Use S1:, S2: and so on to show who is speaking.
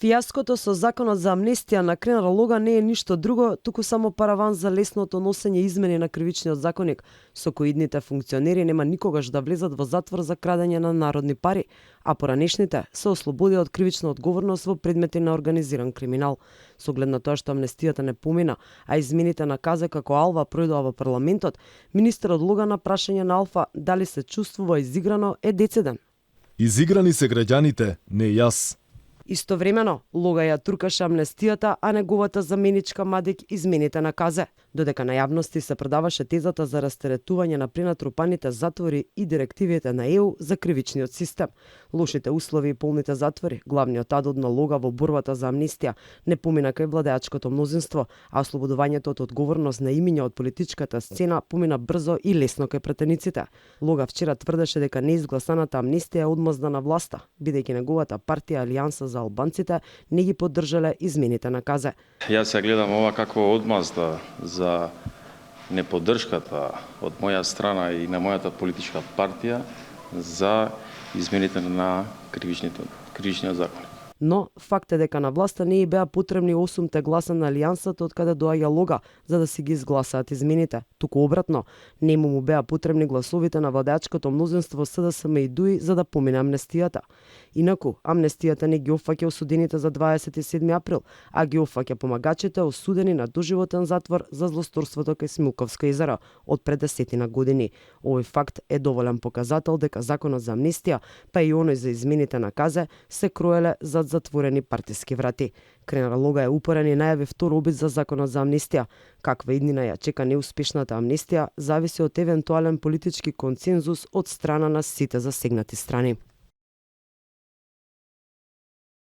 S1: Фијаското со законот за амнестија на Кренара Лога не е ништо друго, туку само параван за лесното носење измени на кривичниот законник, со кои идните функционери нема никогаш да влезат во затвор за крадење на народни пари, а поранешните се ослободија од кривична одговорност во предмети на организиран криминал. Со оглед на тоа што амнестијата не помина, а измените на КЗ како Алва пројдоа во парламентот, министерот Лога на прашање на Алфа дали се чувствува изиграно е дециден.
S2: Изиграни се граѓаните, не јас.
S1: Истовремено, Лога ја туркаше амнестијата, а неговата заменичка Мадик измените на КЗ, додека на јавности се продаваше тезата за растеретување на пренатрупаните затвори и директивите на ЕУ за кривичниот систем. Лошите услови и полните затвори, главниот адот на Лога во борбата за амнестија, не помина кај владеачкото мнозинство, а ослободувањето од одговорност на имиња од политичката сцена помина брзо и лесно кај пратениците. Лога вчера тврдеше дека неизгласаната амнестија е одмазда на власта, бидејќи неговата партија Алијанса за албанците не ги поддржале измените на КЗ.
S3: Јас ја гледам ова како одмазда за неподдршката од моја страна и на мојата политичка партија за измените на кривичниот закон.
S1: Но факт е дека на власта не и беа потребни 8 гласа на Алијансата од каде доаѓа Лога за да си ги изгласаат измените. Туку обратно, нему му беа потребни гласовите на владеачкото мнозинство СДСМ и ДУИ за да помине амнестијата. Инаку, амнестијата не ги опфаќа осудените за 27 април, а ги опфаќа помагачите осудени на доживотен затвор за злосторството кај Смилковско езеро од пред 10 години. Овој факт е доволен показател дека законот за амнестија, па и оној за измените на КЗ се кроеле зад затворени партиски врати. Кренар Лога е упорен и најави втор обид за законот за амнестија. Каква иднина ја чека неуспешната амнестија зависи од евентуален политички консензус од страна на сите засегнати страни.